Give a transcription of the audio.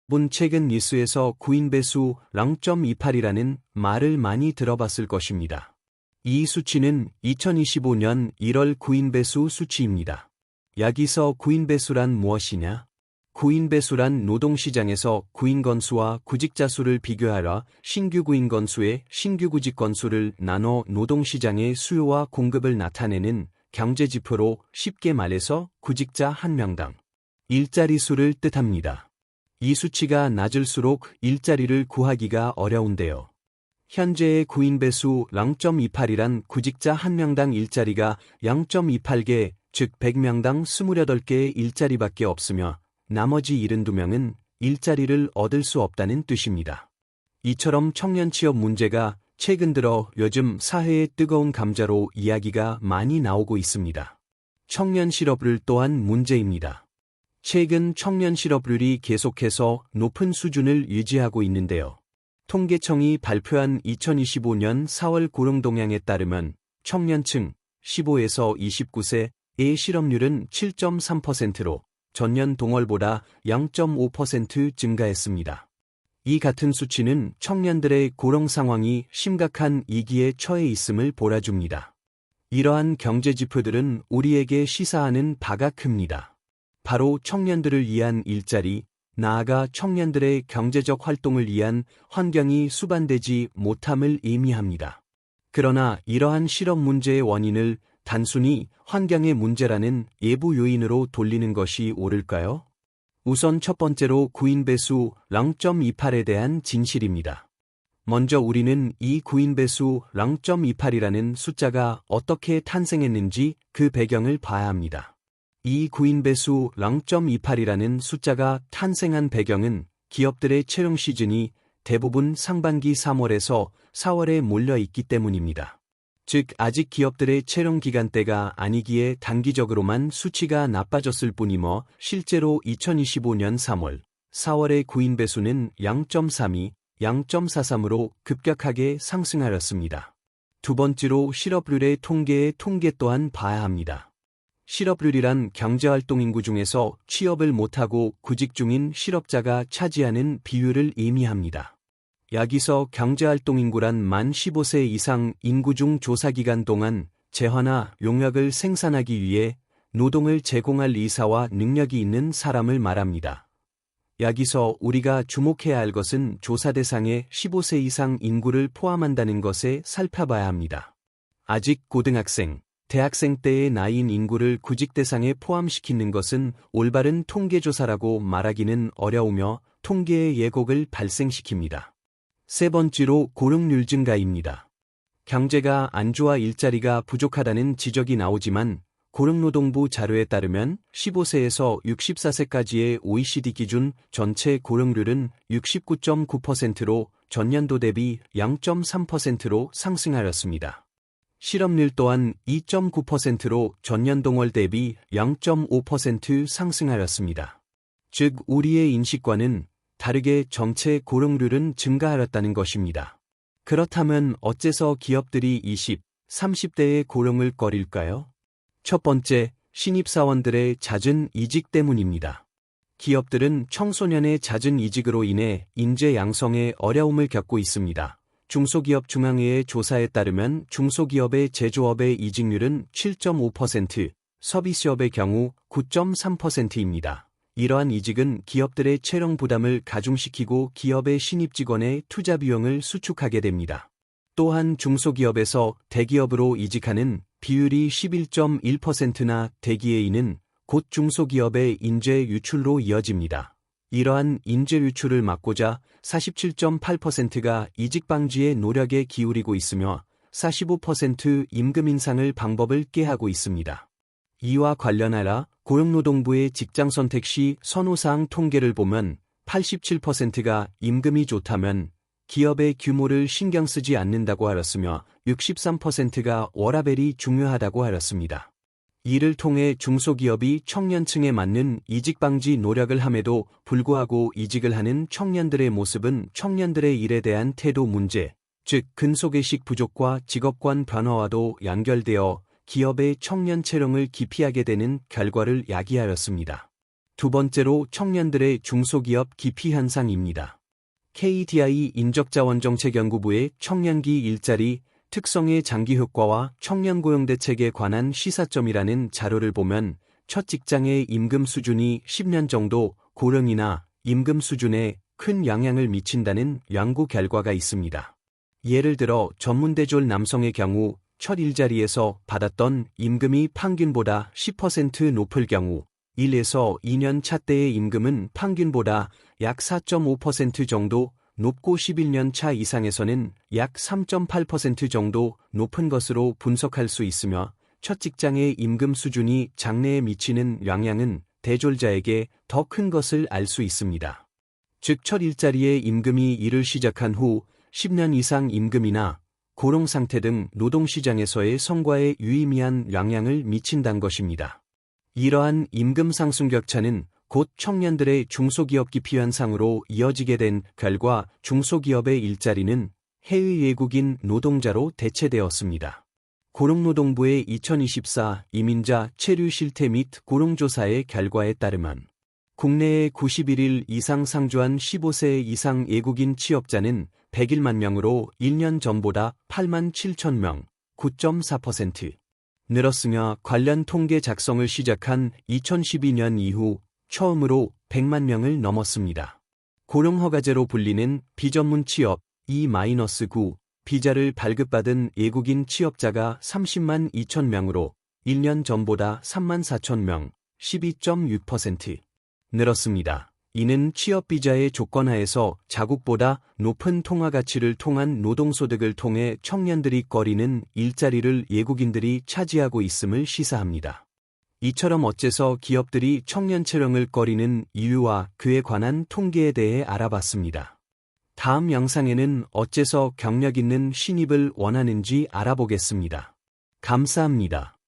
본 최근 뉴스에서 구인배수 0.28이라는 말을 많이 들어봤을 것입니다. 이 수치는 2025년 1월 구인배수 수치입니다. 여기서 구인배수란 무엇이냐? 구인배수란 노동시장에서 구인 건수와 구직자 수를 비교하여 신규 구인 건수에 신규 구직 건수를 나눠 노동시장의 수요와 공급을 나타내는 경제지표로 쉽게 말해서 구직자 한 명당 일자리 수를 뜻합니다. 이 수치가 낮을수록 일자리를 구하기가 어려운데요. 현재의 구인배수 0.28이란 구직자 한 명당 일자리가 0.28개, 즉 100명당 28개의 일자리밖에 없으며 나머지 72명은 일자리를 얻을 수 없다는 뜻입니다. 이처럼 청년 취업 문제가 최근 들어 요즘 사회의 뜨거운 감자로 이야기가 많이 나오고 있습니다. 청년 실업률 또한 문제입니다. 최근 청년 실업률이 계속해서 높은 수준을 유지하고 있는데요. 통계청이 발표한 2025년 4월 고령동향에 따르면 청년층 15에서 29세의 실업률은 7.3%로 전년 동월보다 0.5% 증가했습니다. 이 같은 수치는 청년들의 고령 상황이 심각한 위기에 처해 있음을 보여줍니다. 이러한 경제지표들은 우리에게 시사하는 바가 큽니다. 바로 청년들을 위한 일자리, 나아가 청년들의 경제적 활동을 위한 환경이 수반되지 못함을 의미합니다. 그러나 이러한 실업 문제의 원인을 단순히 환경의 문제라는 예부 요인으로 돌리는 것이 옳을까요? 우선 첫 번째로 구인배수 0.28에 대한 진실입니다. 먼저 우리는 이 구인배수 0.28이라는 숫자가 어떻게 탄생했는지 그 배경을 봐야 합니다. 이 구인배수 0.28이라는 숫자가 탄생한 배경은 기업들의 채용 시즌이 대부분 상반기 3월에서 4월에 몰려 있기 때문입니다. 즉 아직 기업들의 채용 기간대가 아니기에 단기적으로만 수치가 나빠졌을 뿐이며 실제로 2025년 3월, 4월의 구인배수는 0.32, 0.43으로 급격하게 상승하였습니다. 두 번째로 실업률의 통계 또한 봐야 합니다. 실업률이란 경제활동 인구 중에서 취업을 못하고 구직 중인 실업자가 차지하는 비율을 의미합니다. 여기서 경제활동 인구란 만 15세 이상 인구 중 조사기간 동안 재화나 용역을 생산하기 위해 노동을 제공할 의사와 능력이 있는 사람을 말합니다. 여기서 우리가 주목해야 할 것은 조사 대상에 15세 이상 인구를 포함한다는 것에 살펴봐야 합니다. 아직 고등학생, 대학생 때의 나이인 인구를 구직 대상에 포함시키는 것은 올바른 통계조사라고 말하기는 어려우며 통계의 왜곡을 발생시킵니다. 세 번째로 고령률 증가입니다. 경제가 안 좋아 일자리가 부족하다는 지적이 나오지만 고령노동부 자료에 따르면 15세에서 64세까지의 OECD 기준 전체 고령률은 69.9%로 전년도 대비 0.3%로 상승하였습니다. 실업률 또한 2.9%로 전년 동월 대비 0.5% 상승하였습니다. 즉 우리의 인식과는 다르게 전체 고령률은 증가하였다는 것입니다. 그렇다면 어째서 기업들이 20, 30대의 고령을 꺼릴까요? 첫 번째, 신입사원들의 잦은 이직 때문입니다. 기업들은 청소년의 잦은 이직으로 인해 인재 양성에 어려움을 겪고 있습니다. 중소기업 중앙회의 조사에 따르면 중소기업의 제조업의 이직률은 7.5%, 서비스업의 경우 9.3%입니다. 이러한 이직은 기업들의 채용 부담을 가중시키고 기업의 신입 직원의 투자 비용을 수축하게 됩니다. 또한 중소기업에서 대기업으로 이직하는 비율이 11.1%나 되기에 곧 중소기업의 인재 유출로 이어집니다. 이러한 인재 유출을 막고자 47.8%가 이직 방지의 노력에 기울이고 있으며 45% 임금 인상을 방법을 꾀하고 있습니다. 이와 관련하여 고용노동부의 직장 선택 시 선호사항 통계를 보면 87%가 임금이 좋다면 기업의 규모를 신경 쓰지 않는다고 하였으며 63%가 워라밸이 중요하다고 하였습니다. 이를 통해 중소기업이 청년층에 맞는 이직 방지 노력을 함에도 불구하고 이직을 하는 청년들의 모습은 청년들의 일에 대한 태도 문제, 즉 근속의식 부족과 직업관 변화와도 연결되어 기업의 청년 채용을 기피하게 되는 결과를 야기하였습니다. 두 번째로 청년들의 중소기업 기피 현상입니다. KDI 인적자원정책연구부의 청년기 일자리 특성의 장기 효과와 청년 고용 대책에 관한 시사점이라는 자료를 보면 첫 직장의 임금 수준이 10년 정도 고령이나 임금 수준에 큰 영향을 미친다는 연구 결과가 있습니다. 예를 들어 전문대졸 남성의 경우 첫 일자리에서 받았던 임금이 평균보다 10% 높을 경우 1에서 2년 차 때의 임금은 평균보다 약 4.5% 정도 높고 11년 차 이상에서는 약 3.8% 정도 높은 것으로 분석할 수 있으며 첫 직장의 임금 수준이 장래에 미치는 영향은 대졸자에게 더 큰 것을 알 수 있습니다. 즉 첫 일자리의 임금이 일을 시작한 후 10년 이상 임금이나 고령 상태 등 노동시장에서의 성과에 유의미한 영향을 미친다는 것입니다. 이러한 임금 상승 격차는 곧 청년들의 중소기업 기피 현상으로 이어지게 된 결과 중소기업의 일자리는 해외 외국인 노동자로 대체되었습니다. 고용노동부의 2024 이민자 체류 실태 및 고용조사의 결과에 따르면 국내에 91일 이상 상주한 15세 이상 외국인 취업자는 101만 명으로 1년 전보다 8만 7천 명, 9.4% 늘었으며 관련 통계 작성을 시작한 2012년 이후 처음으로 100만 명을 넘었습니다. 고용허가제로 불리는 비전문 취업 E-9 비자를 발급받은 외국인 취업자가 30만 2천 명으로 1년 전보다 3만 4천 명, 12.6% 늘었습니다. 이는 취업비자의 조건하에서 자국보다 높은 통화가치를 통한 노동소득을 통해 청년들이 꺼리는 일자리를 외국인들이 차지하고 있음을 시사합니다. 이처럼 어째서 기업들이 청년 채용을 꺼리는 이유와 그에 관한 통계에 대해 알아봤습니다. 다음 영상에는 어째서 경력 있는 신입을 원하는지 알아보겠습니다. 감사합니다.